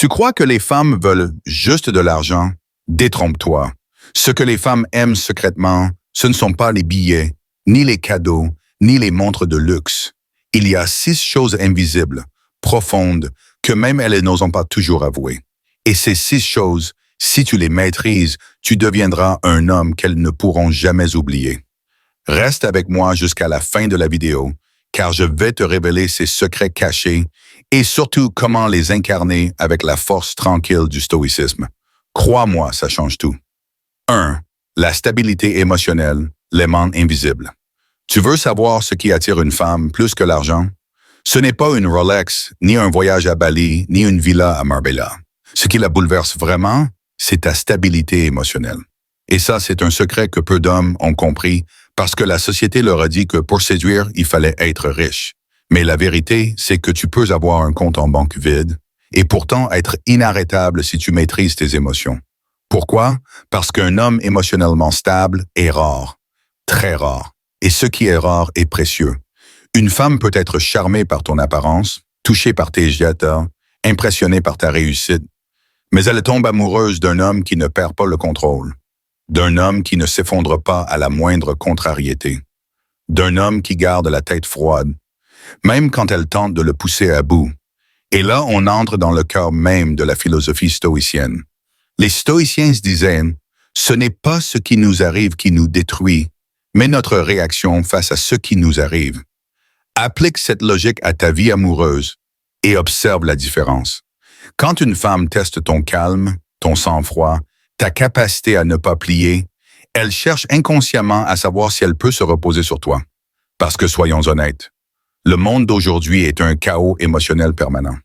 Tu crois que les femmes veulent juste de l'argent? Détrompe-toi. Ce que les femmes aiment secrètement, ce ne sont pas les billets, ni les cadeaux, ni les montres de luxe. Il y a 6 choses invisibles, profondes, que même elles n'osent pas toujours avouer. Et ces 6 choses, si tu les maîtrises, tu deviendras un homme qu'elles ne pourront jamais oublier. Reste avec moi jusqu'à la fin de la vidéo, car je vais te révéler ces secrets cachés et surtout comment les incarner avec la force tranquille du stoïcisme. Crois-moi, ça change tout. 1. La stabilité émotionnelle, l'aimant invisible. Tu veux savoir ce qui attire une femme plus que l'argent? Ce n'est pas une Rolex, ni un voyage à Bali, ni une villa à Marbella. Ce qui la bouleverse vraiment, c'est ta stabilité émotionnelle. Et ça, c'est un secret que peu d'hommes ont compris parce que la société leur a dit que pour séduire, il fallait être riche. Mais la vérité, c'est que tu peux avoir un compte en banque vide et pourtant être inarrêtable si tu maîtrises tes émotions. Pourquoi? Parce qu'un homme émotionnellement stable est rare, très rare. Et ce qui est rare est précieux. Une femme peut être charmée par ton apparence, touchée par tes gestes, impressionnée par ta réussite, mais elle tombe amoureuse d'un homme qui ne perd pas le contrôle, d'un homme qui ne s'effondre pas à la moindre contrariété, d'un homme qui garde la tête froide, même quand elle tente de le pousser à bout. Et là, on entre dans le cœur même de la philosophie stoïcienne. Les stoïciens se disaient, ce n'est pas ce qui nous arrive qui nous détruit, mais notre réaction face à ce qui nous arrive. Applique cette logique à ta vie amoureuse et observe la différence. Quand une femme teste ton calme, ton sang-froid, ta capacité à ne pas plier, elle cherche inconsciemment à savoir si elle peut se reposer sur toi. Parce que soyons honnêtes, le monde d'aujourd'hui est un chaos émotionnel permanent.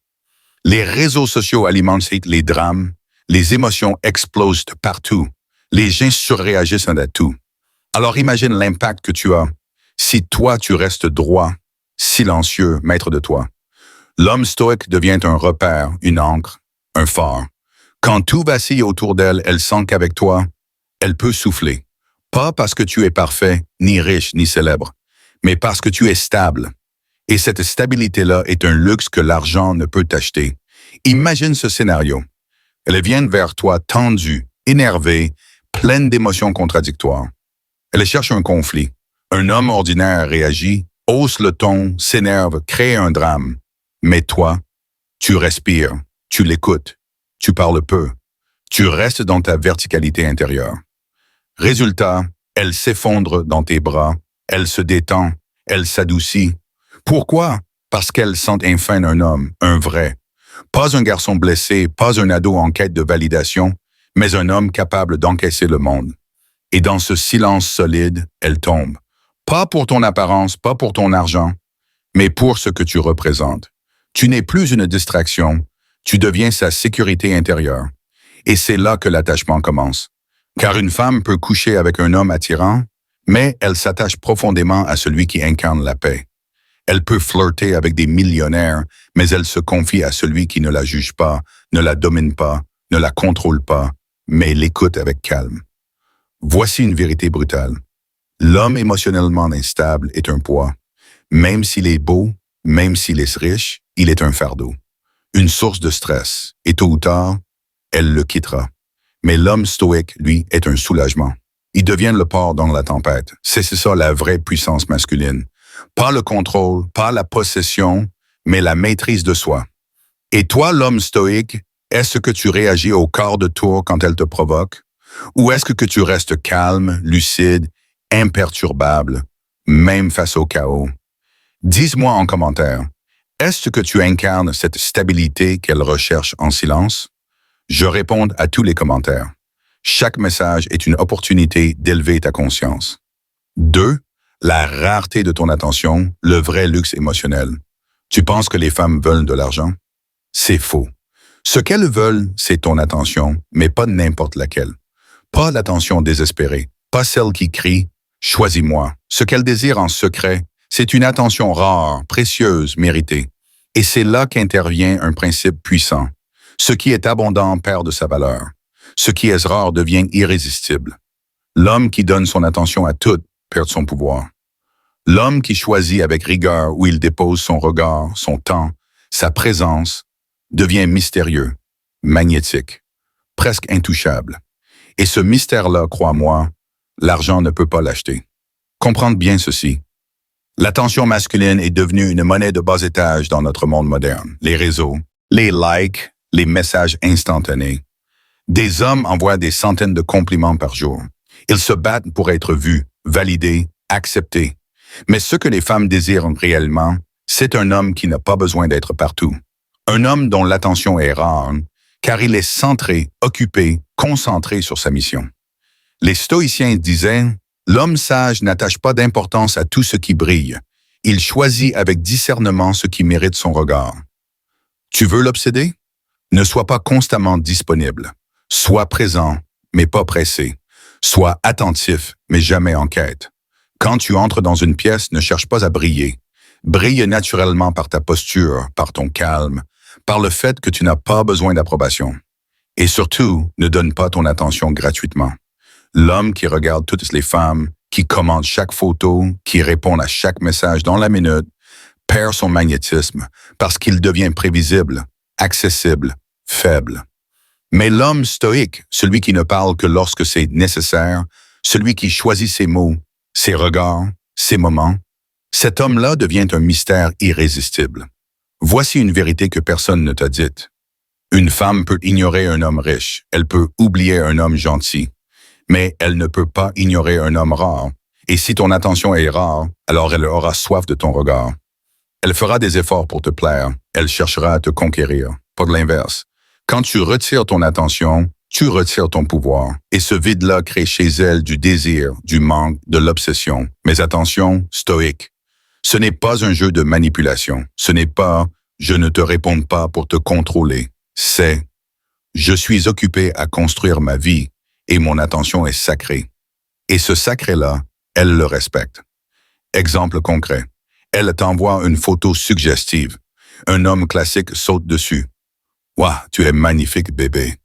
Les réseaux sociaux alimentent les drames, les émotions explosent de partout, les gens surréagissent à tout. Alors imagine l'impact que tu as si toi tu restes droit, silencieux, maître de toi. L'homme stoïque devient un repère, une ancre, un phare. Quand tout vacille autour d'elle, elle sent qu'avec toi, elle peut souffler. Pas parce que tu es parfait, ni riche, ni célèbre, mais parce que tu es stable. Et cette stabilité-là est un luxe que l'argent ne peut t'acheter. Imagine ce scénario. Elle vient vers toi tendue, énervée, pleine d'émotions contradictoires. Elle cherche un conflit. Un homme ordinaire réagit, hausse le ton, s'énerve, crée un drame. Mais toi, tu respires, tu l'écoutes, tu parles peu, tu restes dans ta verticalité intérieure. Résultat, elle s'effondre dans tes bras, elle se détend, elle s'adoucit. Pourquoi? Parce qu'elle sent enfin un homme, un vrai. Pas un garçon blessé, pas un ado en quête de validation, mais un homme capable d'encaisser le monde. Et dans ce silence solide, elle tombe. Pas pour ton apparence, pas pour ton argent, mais pour ce que tu représentes. Tu n'es plus une distraction, tu deviens sa sécurité intérieure. Et c'est là que l'attachement commence. Car une femme peut coucher avec un homme attirant, mais elle s'attache profondément à celui qui incarne la paix. Elle peut flirter avec des millionnaires, mais elle se confie à celui qui ne la juge pas, ne la domine pas, ne la contrôle pas, mais l'écoute avec calme. Voici une vérité brutale. L'homme émotionnellement instable est un poids. Même s'il est beau, même s'il est riche, il est un fardeau. Une source de stress, et tôt ou tard, elle le quittera. Mais l'homme stoïque, lui, est un soulagement. Il devient le port dans la tempête. C'est ça la vraie puissance masculine. Pas le contrôle, pas la possession, mais la maîtrise de soi. Et toi, l'homme stoïque, est-ce que tu réagis au quart de tour quand elle te provoque? Ou est-ce que tu restes calme, lucide, imperturbable, même face au chaos? Dis-moi en commentaire, est-ce que tu incarnes cette stabilité qu'elle recherche en silence? Je réponds à tous les commentaires. Chaque message est une opportunité d'élever ta conscience. 2. La rareté de ton attention, le vrai luxe émotionnel. Tu penses que les femmes veulent de l'argent? C'est faux. Ce qu'elles veulent, c'est ton attention, mais pas n'importe laquelle. Pas l'attention désespérée, pas celle qui crie « Choisis-moi ». Ce qu'elles désirent en secret, c'est une attention rare, précieuse, méritée. Et c'est là qu'intervient un principe puissant. Ce qui est abondant perd de sa valeur. Ce qui est rare devient irrésistible. L'homme qui donne son attention à tout perd son pouvoir. L'homme qui choisit avec rigueur où il dépose son regard, son temps, sa présence, devient mystérieux. magnétique, presque intouchable. Et ce mystère-là, crois-moi, l'argent ne peut pas l'acheter. Comprendre bien ceci. L'attention masculine est devenue une monnaie de bas étage dans notre monde moderne. Les réseaux, les likes, les messages instantanés. Des hommes envoient des centaines de compliments par jour. Ils se battent pour être vus, validés, acceptés. Mais ce que les femmes désirent réellement, c'est un homme qui n'a pas besoin d'être partout. Un homme dont l'attention est rare, car il est centré, occupé, concentré sur sa mission. Les stoïciens disaient, l'homme sage n'attache pas d'importance à tout ce qui brille. Il choisit avec discernement ce qui mérite son regard. Tu veux l'obséder? Ne sois pas constamment disponible. Sois présent, mais pas pressé. Sois attentif, mais jamais en quête. Quand tu entres dans une pièce, ne cherche pas à briller. Brille naturellement par ta posture, par ton calme, par le fait que tu n'as pas besoin d'approbation. Et surtout, ne donne pas ton attention gratuitement. L'homme qui regarde toutes les femmes, qui commente chaque photo, qui répond à chaque message dans la minute, perd son magnétisme parce qu'il devient prévisible, accessible, faible. Mais l'homme stoïque, celui qui ne parle que lorsque c'est nécessaire, celui qui choisit ses mots, ses regards, ses moments, cet homme-là devient un mystère irrésistible. Voici une vérité que personne ne t'a dite. Une femme peut ignorer un homme riche, elle peut oublier un homme gentil, mais elle ne peut pas ignorer un homme rare. Et si ton attention est rare, alors elle aura soif de ton regard. Elle fera des efforts pour te plaire, elle cherchera à te conquérir, pas de l'inverse. Quand tu retires ton attention, tu retires ton pouvoir. Et ce vide-là crée chez elle du désir, du manque, de l'obsession. Mais attention, stoïque. Ce n'est pas un jeu de manipulation. Ce n'est pas « je ne te réponds pas pour te contrôler ». C'est « je suis occupé à construire ma vie et mon attention est sacrée ». Et ce sacré-là, elle le respecte. Exemple concret. Elle t'envoie une photo suggestive. Un homme classique saute dessus. « Waouh, tu es magnifique, bébé ».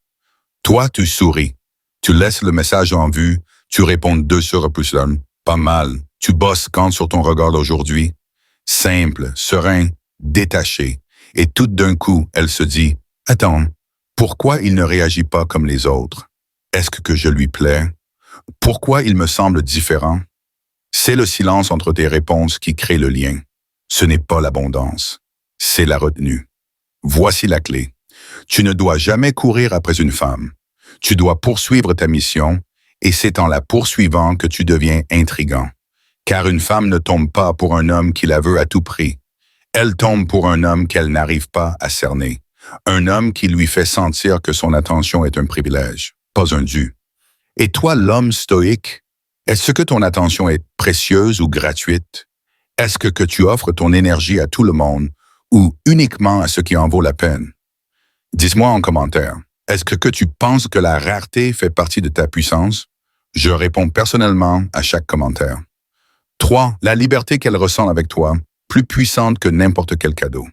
Toi, tu souris. Tu laisses le message en vue. Tu réponds 2 sur plus 1. Pas mal. Tu bosses quand sur ton regard d'aujourd'hui. Simple, serein, détaché. Et tout d'un coup, elle se dit, « Attends, pourquoi il ne réagit pas comme les autres? Est-ce que je lui plais? Pourquoi il me semble différent? » C'est le silence entre tes réponses qui crée le lien. Ce n'est pas l'abondance, c'est la retenue. Voici la clé. Tu ne dois jamais courir après une femme. Tu dois poursuivre ta mission, et c'est en la poursuivant que tu deviens intriguant. Car une femme ne tombe pas pour un homme qui la veut à tout prix. Elle tombe pour un homme qu'elle n'arrive pas à cerner. Un homme qui lui fait sentir que son attention est un privilège, pas un dû. Et toi, l'homme stoïque, est-ce que ton attention est précieuse ou gratuite? Est-ce que tu offres ton énergie à tout le monde ou uniquement à ce qui en vaut la peine? Dis-moi en commentaire, est-ce que tu penses que la rareté fait partie de ta puissance? Je réponds personnellement à chaque commentaire. 3. La liberté qu'elle ressent avec toi, plus puissante que n'importe quel cadeau.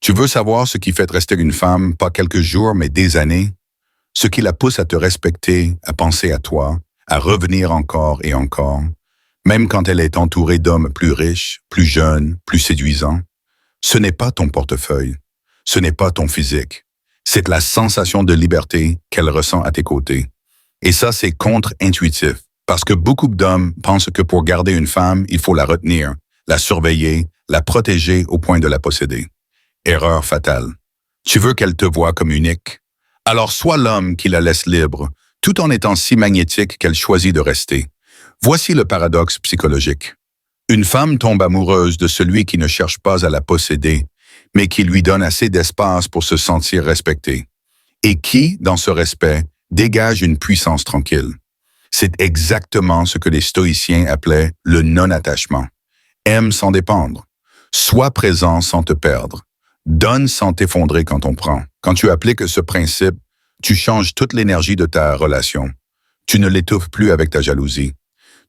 Tu veux savoir ce qui fait rester une femme, pas quelques jours, mais des années? Ce qui la pousse à te respecter, à penser à toi, à revenir encore et encore, même quand elle est entourée d'hommes plus riches, plus jeunes, plus séduisants. Ce n'est pas ton portefeuille, ce n'est pas ton physique. C'est la sensation de liberté qu'elle ressent à tes côtés. Et ça, c'est contre-intuitif, parce que beaucoup d'hommes pensent que pour garder une femme, il faut la retenir, la surveiller, la protéger au point de la posséder. Erreur fatale. Tu veux qu'elle te voie comme unique? Alors sois l'homme qui la laisse libre, tout en étant si magnétique qu'elle choisit de rester. Voici le paradoxe psychologique. Une femme tombe amoureuse de celui qui ne cherche pas à la posséder, mais qui lui donne assez d'espace pour se sentir respectée, et qui, dans ce respect, dégage une puissance tranquille. C'est exactement ce que les stoïciens appelaient le non-attachement. Aime sans dépendre. Sois présent sans te perdre. Donne sans t'effondrer quand on prend. Quand tu appliques ce principe, tu changes toute l'énergie de ta relation. Tu ne l'étouffes plus avec ta jalousie.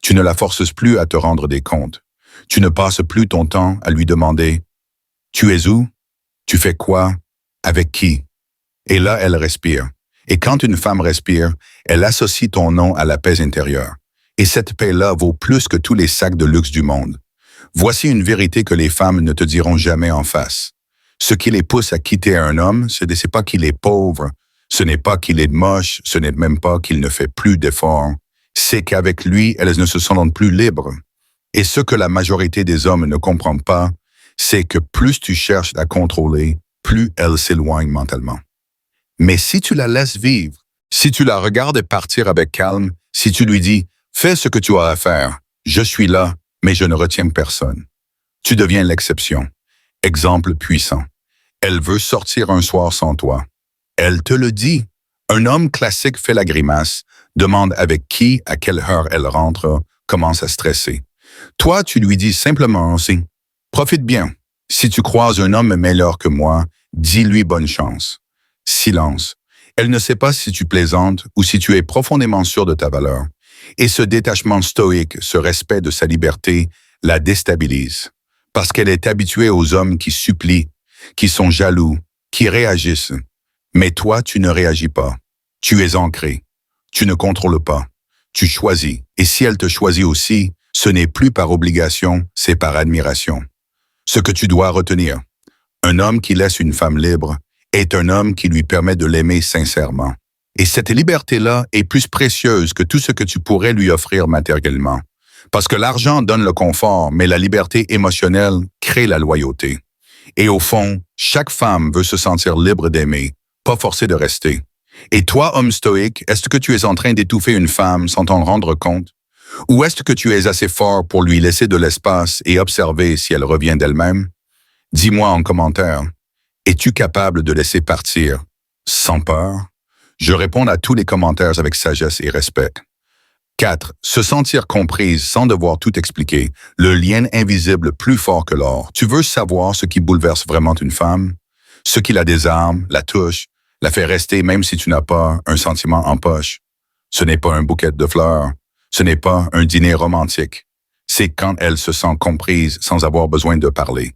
Tu ne la forces plus à te rendre des comptes. Tu ne passes plus ton temps à lui demander « Tu es où? Tu fais quoi? Avec qui? » Et là, elle respire. Et quand une femme respire, elle associe ton nom à la paix intérieure. Et cette paix-là vaut plus que tous les sacs de luxe du monde. Voici une vérité que les femmes ne te diront jamais en face. Ce qui les pousse à quitter un homme, ce n'est pas qu'il est pauvre, Ce n'est pas qu'il est moche, ce n'est même pas qu'il ne fait plus d'efforts, c'est qu'avec lui, elles ne se sentent plus libres. Et ce que la majorité des hommes ne comprennent pas, c'est que plus tu cherches à contrôler, plus elle s'éloigne mentalement. Mais si tu la laisses vivre, si tu la regardes partir avec calme, si tu lui dis « Fais ce que tu as à faire, je suis là, mais je ne retiens personne », tu deviens l'exception. Exemple puissant. Elle veut sortir un soir sans toi. Elle te le dit. Un homme classique fait la grimace, demande avec qui, à quelle heure elle rentre, commence à stresser. Toi, tu lui dis simplement aussi « Profite bien. Si tu croises un homme meilleur que moi, dis-lui bonne chance. » Silence. Elle ne sait pas si tu plaisantes ou si tu es profondément sûr de ta valeur. Et ce détachement stoïque, ce respect de sa liberté, la déstabilise. Parce qu'elle est habituée aux hommes qui supplient, qui sont jaloux, qui réagissent. Mais toi, tu ne réagis pas. Tu es ancré. Tu ne contrôles pas. Tu choisis. Et si elle te choisit aussi, ce n'est plus par obligation, c'est par admiration. Ce que tu dois retenir. Un homme qui laisse une femme libre est un homme qui lui permet de l'aimer sincèrement. Et cette liberté-là est plus précieuse que tout ce que tu pourrais lui offrir matériellement. Parce que l'argent donne le confort, mais la liberté émotionnelle crée la loyauté. Et au fond, chaque femme veut se sentir libre d'aimer, pas forcée de rester. Et toi, homme stoïque, est-ce que tu es en train d'étouffer une femme sans t'en rendre compte? Ou est-ce que tu es assez fort pour lui laisser de l'espace et observer si elle revient d'elle-même? Dis-moi en commentaire, es-tu capable de laisser partir sans peur? Je réponds à tous les commentaires avec sagesse et respect. 4. Se sentir comprise sans devoir tout expliquer. Le lien invisible plus fort que l'or. Tu veux savoir ce qui bouleverse vraiment une femme? Ce qui la désarme, la touche, la fait rester même si tu n'as pas un sentiment en poche. Ce n'est pas un bouquet de fleurs. Ce n'est pas un dîner romantique. C'est quand elle se sent comprise sans avoir besoin de parler.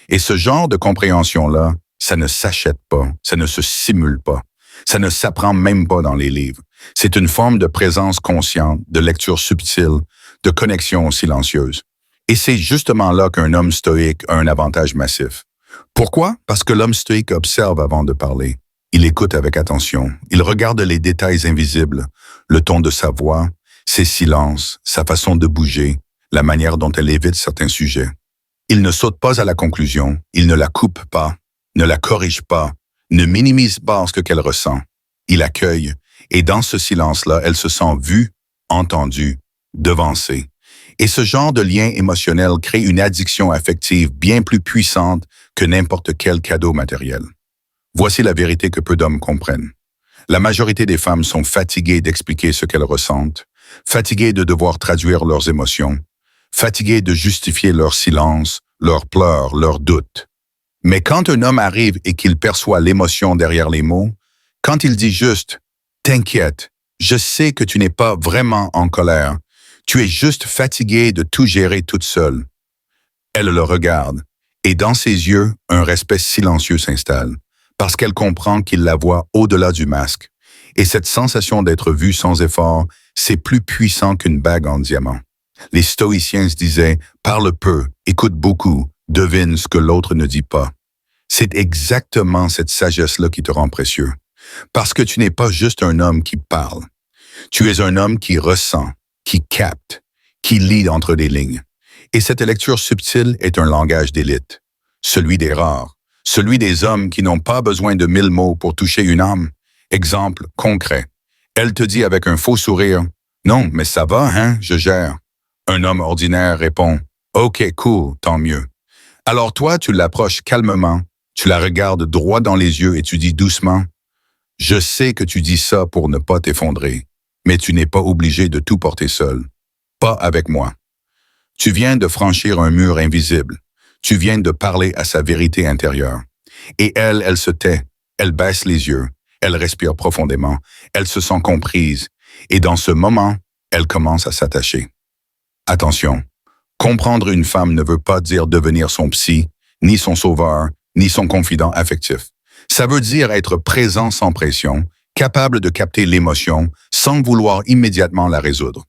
Et ce genre de compréhension-là, ça ne s'achète pas, ça ne se simule pas. Ça ne s'apprend même pas dans les livres. C'est une forme de présence consciente, de lecture subtile, de connexion silencieuse. Et c'est justement là qu'un homme stoïque a un avantage massif. Pourquoi? Parce que l'homme stoïque observe avant de parler. Il écoute avec attention. Il regarde les détails invisibles, le ton de sa voix, ses silences, sa façon de bouger, la manière dont elle évite certains sujets. Il ne saute pas à la conclusion, il ne la coupe pas, ne la corrige pas, ne minimise pas ce qu'elle ressent. Il accueille, et dans ce silence-là, elle se sent vue, entendue, devancée. Et ce genre de lien émotionnel crée une addiction affective bien plus puissante que n'importe quel cadeau matériel. Voici la vérité que peu d'hommes comprennent. La majorité des femmes sont fatiguées d'expliquer ce qu'elles ressentent, fatiguées de devoir traduire leurs émotions, fatiguées de justifier leur silence, leurs pleurs, leurs doutes. Mais quand un homme arrive et qu'il perçoit l'émotion derrière les mots, quand il dit juste « T'inquiète, je sais que tu n'es pas vraiment en colère, tu es juste fatiguée de tout gérer toute seule. » Elle le regarde, et dans ses yeux, un respect silencieux s'installe, parce qu'elle comprend qu'il la voit au-delà du masque. Et cette sensation d'être vue sans effort, c'est plus puissant qu'une bague en diamant. Les stoïciens se disaient « Parle peu, écoute beaucoup, devine ce que l'autre ne dit pas. » C'est exactement cette sagesse-là qui te rend précieux. Parce que tu n'es pas juste un homme qui parle. Tu es un homme qui ressent, qui capte, qui lit entre les lignes. Et cette lecture subtile est un langage d'élite, celui des rares, celui des hommes qui n'ont pas besoin de 1000 mots pour toucher une âme. Exemple concret. Elle te dit avec un faux sourire « Non, mais ça va, hein, je gère. » Un homme ordinaire répond « OK, cool, tant mieux. » Alors toi, tu l'approches calmement, tu la regardes droit dans les yeux et tu dis doucement « Je sais que tu dis ça pour ne pas t'effondrer, mais tu n'es pas obligé de tout porter seul. Pas avec moi. Tu viens de franchir un mur invisible. Tu viens de parler à sa vérité intérieure. » Et elle se tait, elle baisse les yeux, elle respire profondément, elle se sent comprise. Et dans ce moment, elle commence à s'attacher. Attention, comprendre une femme ne veut pas dire devenir son psy, ni son sauveur, ni son confident affectif. Ça veut dire être présent sans pression, capable de capter l'émotion sans vouloir immédiatement la résoudre.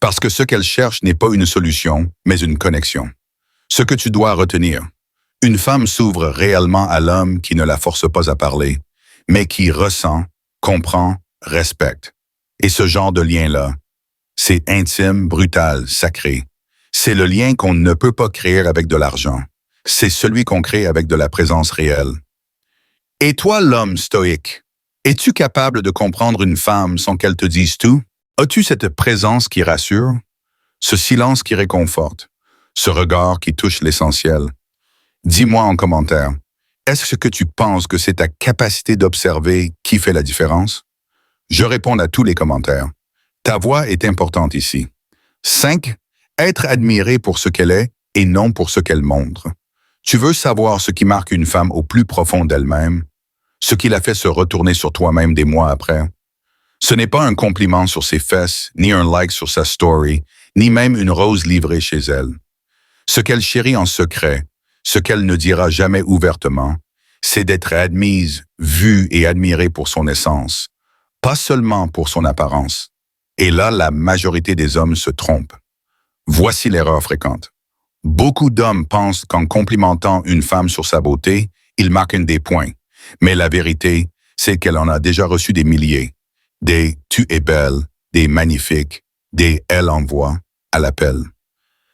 Parce que ce qu'elle cherche n'est pas une solution, mais une connexion. Ce que tu dois retenir, une femme s'ouvre réellement à l'homme qui ne la force pas à parler, mais qui ressent, comprend, respecte. Et ce genre de lien-là, c'est intime, brutal, sacré. C'est le lien qu'on ne peut pas créer avec de l'argent. C'est celui qu'on crée avec de la présence réelle. Et toi, l'homme stoïque, es-tu capable de comprendre une femme sans qu'elle te dise tout? As-tu cette présence qui rassure? Ce silence qui réconforte? Ce regard qui touche l'essentiel? Dis-moi en commentaire, est-ce que tu penses que c'est ta capacité d'observer qui fait la différence? Je réponds à tous les commentaires. Ta voix est importante ici. 5. Être admiré pour ce qu'elle est et non pour ce qu'elle montre. Tu veux savoir ce qui marque une femme au plus profond d'elle-même? Ce qui la fait se retourner sur toi-même des mois après? Ce n'est pas un compliment sur ses fesses, ni un like sur sa story, ni même une rose livrée chez elle. Ce qu'elle chérit en secret, ce qu'elle ne dira jamais ouvertement, c'est d'être admise, vue et admirée pour son essence, pas seulement pour son apparence. Et là, la majorité des hommes se trompent. Voici l'erreur fréquente. Beaucoup d'hommes pensent qu'en complimentant une femme sur sa beauté, ils marquent des points. Mais la vérité, c'est qu'elle en a déjà reçu des milliers. Des « tu es belle », des « magnifiques », des « elle envoie » à l'appel.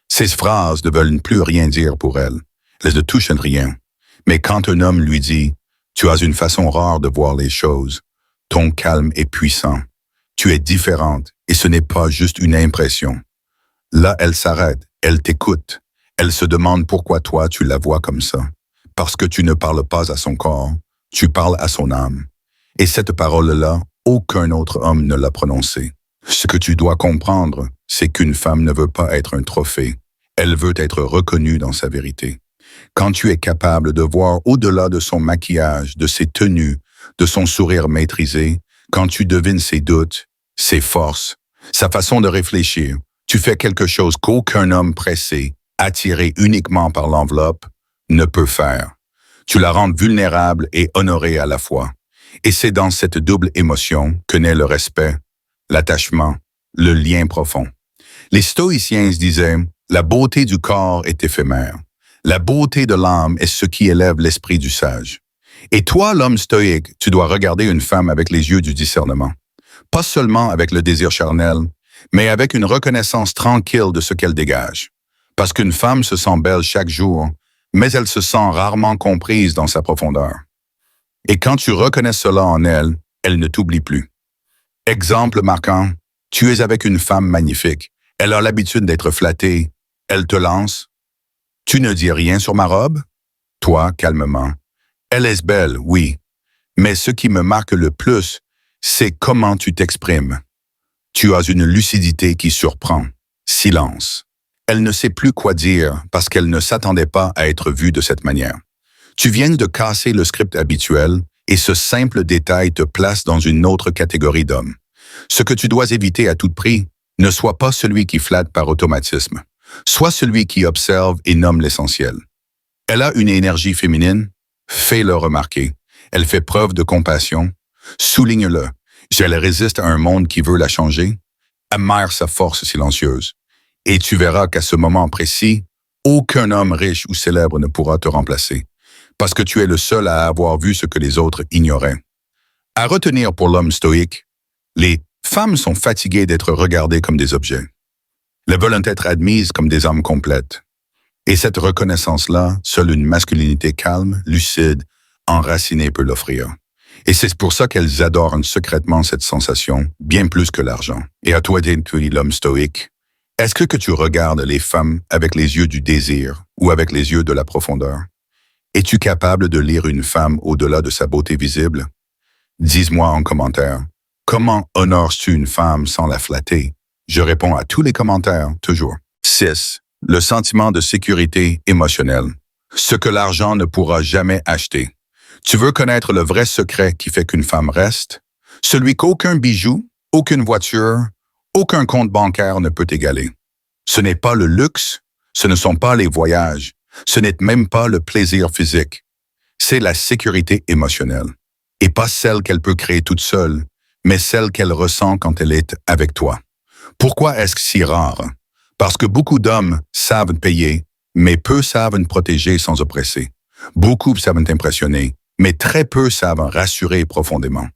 Ces phrases ne veulent plus rien dire pour elle. Elles ne touchent rien. Mais quand un homme lui dit « tu as une façon rare de voir les choses, ton calme est puissant, tu es différente et ce n'est pas juste une impression », là, elle s'arrête, elle t'écoute. Elle se demande pourquoi toi, tu la vois comme ça. Parce que tu ne parles pas à son corps, tu parles à son âme. Et cette parole-là, aucun autre homme ne l'a prononcée. Ce que tu dois comprendre, c'est qu'une femme ne veut pas être un trophée. Elle veut être reconnue dans sa vérité. Quand tu es capable de voir au-delà de son maquillage, de ses tenues, de son sourire maîtrisé, quand tu devines ses doutes, ses forces, sa façon de réfléchir, tu fais quelque chose qu'aucun homme pressé, attiré uniquement par l'enveloppe, ne peut faire. Tu la rends vulnérable et honorée à la fois. Et c'est dans cette double émotion que naît le respect, l'attachement, le lien profond. Les stoïciens disaient « la beauté du corps est éphémère. La beauté de l'âme est ce qui élève l'esprit du sage. » Et toi, l'homme stoïque, tu dois regarder une femme avec les yeux du discernement. Pas seulement avec le désir charnel, mais avec une reconnaissance tranquille de ce qu'elle dégage. Parce qu'une femme se sent belle chaque jour, mais elle se sent rarement comprise dans sa profondeur. Et quand tu reconnais cela en elle, elle ne t'oublie plus. Exemple marquant, tu es avec une femme magnifique. Elle a l'habitude d'être flattée. Elle te lance. Tu ne dis rien sur ma robe? Toi, calmement. Elle est belle, oui. Mais ce qui me marque le plus, c'est comment tu t'exprimes. Tu as une lucidité qui surprend. Silence. Elle ne sait plus quoi dire parce qu'elle ne s'attendait pas à être vue de cette manière. Tu viens de casser le script habituel et ce simple détail te place dans une autre catégorie d'hommes. Ce que tu dois éviter à tout prix, ne sois pas celui qui flatte par automatisme. Sois celui qui observe et nomme l'essentiel. Elle a une énergie féminine, fais-le remarquer. Elle fait preuve de compassion, souligne-le. Elle résiste à un monde qui veut la changer, amère sa force silencieuse. Et tu verras qu'à ce moment précis, aucun homme riche ou célèbre ne pourra te remplacer, parce que tu es le seul à avoir vu ce que les autres ignoraient. À retenir pour l'homme stoïque, les femmes sont fatiguées d'être regardées comme des objets. Elles veulent être admises comme des âmes complètes. Et cette reconnaissance-là, seule une masculinité calme, lucide, enracinée peut l'offrir. Et c'est pour ça qu'elles adorent secrètement cette sensation, bien plus que l'argent. Et à toi d'être l'homme stoïque, est-ce que tu regardes les femmes avec les yeux du désir ou avec les yeux de la profondeur? Es-tu capable de lire une femme au-delà de sa beauté visible? Dis-moi en commentaire, comment honores-tu une femme sans la flatter? Je réponds à tous les commentaires, toujours. 6. Le sentiment de sécurité émotionnelle. Ce que l'argent ne pourra jamais acheter. Tu veux connaître le vrai secret qui fait qu'une femme reste? Celui qu'aucun bijou, aucune voiture, aucun compte bancaire ne peut égaler. Ce n'est pas le luxe, ce ne sont pas les voyages, ce n'est même pas le plaisir physique. C'est la sécurité émotionnelle. Et pas celle qu'elle peut créer toute seule, mais celle qu'elle ressent quand elle est avec toi. Pourquoi est-ce si rare? Parce que beaucoup d'hommes savent payer, mais peu savent protéger sans oppresser. Beaucoup savent impressionner, mais très peu savent rassurer profondément.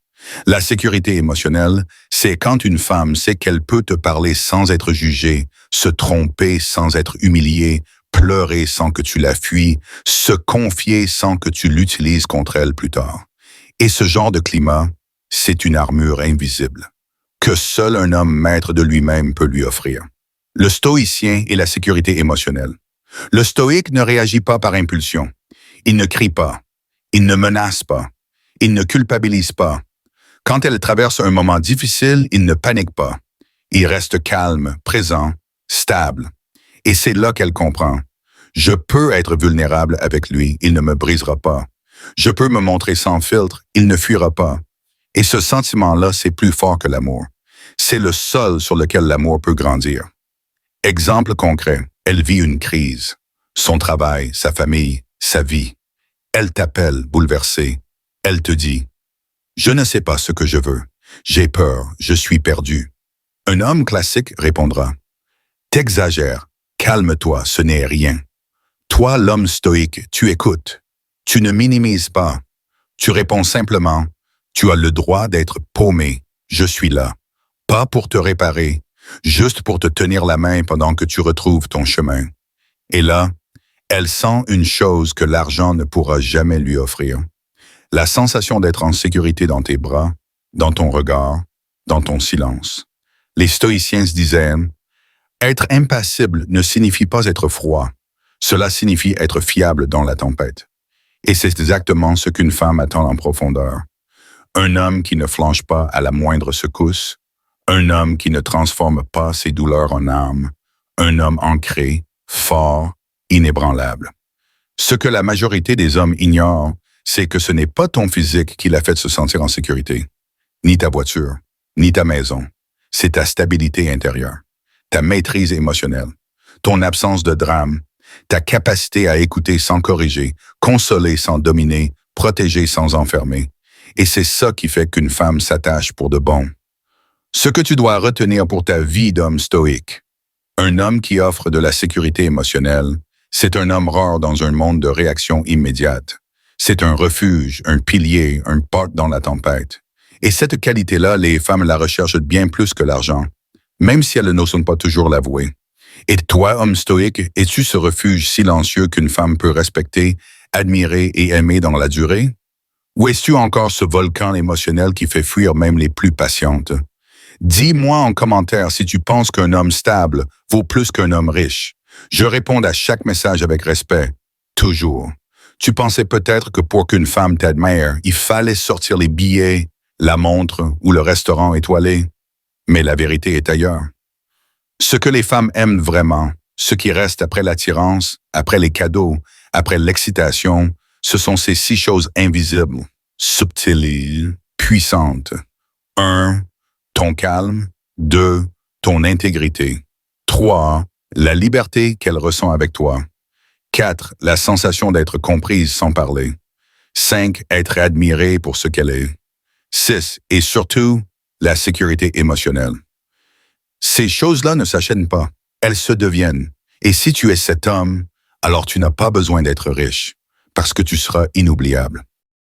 La sécurité émotionnelle, c'est quand une femme sait qu'elle peut te parler sans être jugée, se tromper sans être humiliée, pleurer sans que tu la fuis, se confier sans que tu l'utilises contre elle plus tard. Et ce genre de climat, c'est une armure invisible, que seul un homme maître de lui-même peut lui offrir. Le stoïcien et la sécurité émotionnelle. Le stoïque ne réagit pas par impulsion. Il ne crie pas. Il ne menace pas. Il ne culpabilise pas. Quand elle traverse un moment difficile, il ne panique pas. Il reste calme, présent, stable. Et c'est là qu'elle comprend. Je peux être vulnérable avec lui, il ne me brisera pas. Je peux me montrer sans filtre, il ne fuira pas. Et ce sentiment-là, c'est plus fort que l'amour. C'est le sol sur lequel l'amour peut grandir. Exemple concret, elle vit une crise. Son travail, sa famille, sa vie. Elle t'appelle, bouleversée. Elle te dit « Je ne sais pas ce que je veux. J'ai peur, je suis perdu. » Un homme classique répondra « T'exagères, calme-toi, ce n'est rien. » Toi, l'homme stoïque, tu écoutes. Tu ne minimises pas. Tu réponds simplement « Tu as le droit d'être paumé. Je suis là. » Pas pour te réparer, juste pour te tenir la main pendant que tu retrouves ton chemin. Et là, elle sent une chose que l'argent ne pourra jamais lui offrir. La sensation d'être en sécurité dans tes bras, dans ton regard, dans ton silence. Les stoïciens se disaient « Être impassible ne signifie pas être froid. Cela signifie être fiable dans la tempête. » Et c'est exactement ce qu'une femme attend en profondeur. Un homme qui ne flanche pas à la moindre secousse, un homme qui ne transforme pas ses douleurs en armes, un homme ancré, fort, inébranlable. Ce que la majorité des hommes ignorent, c'est que ce n'est pas ton physique qui l'a fait se sentir en sécurité, ni ta voiture, ni ta maison. C'est ta stabilité intérieure, ta maîtrise émotionnelle, ton absence de drame, ta capacité à écouter sans corriger, consoler sans dominer, protéger sans enfermer. Et c'est ça qui fait qu'une femme s'attache pour de bon. Ce que tu dois retenir pour ta vie d'homme stoïque. Un homme qui offre de la sécurité émotionnelle, c'est un homme rare dans un monde de réaction immédiate. C'est un refuge, un pilier, un port dans la tempête. Et cette qualité-là, les femmes la recherchent bien plus que l'argent, même si elles n'osent pas toujours l'avouer. Et toi, homme stoïque, es-tu ce refuge silencieux qu'une femme peut respecter, admirer et aimer dans la durée? Ou es-tu encore ce volcan émotionnel qui fait fuir même les plus patientes? Dis-moi en commentaire si tu penses qu'un homme stable vaut plus qu'un homme riche. Je réponds à chaque message avec respect, toujours. Tu pensais peut-être que pour qu'une femme t'admire, il fallait sortir les billets, la montre ou le restaurant étoilé. Mais la vérité est ailleurs. Ce que les femmes aiment vraiment, ce qui reste après l'attirance, après les cadeaux, après l'excitation, ce sont ces 6 choses invisibles, subtiles, puissantes. 1. Ton calme. 2. Ton intégrité. 3. La liberté qu'elle ressent avec toi. 4. La sensation d'être comprise sans parler. 5. Être admirée pour ce qu'elle est. 6. Et surtout, la sécurité émotionnelle. Ces choses-là ne s'achètent pas, elles se deviennent. Et si tu es cet homme, alors tu n'as pas besoin d'être riche, parce que tu seras inoubliable.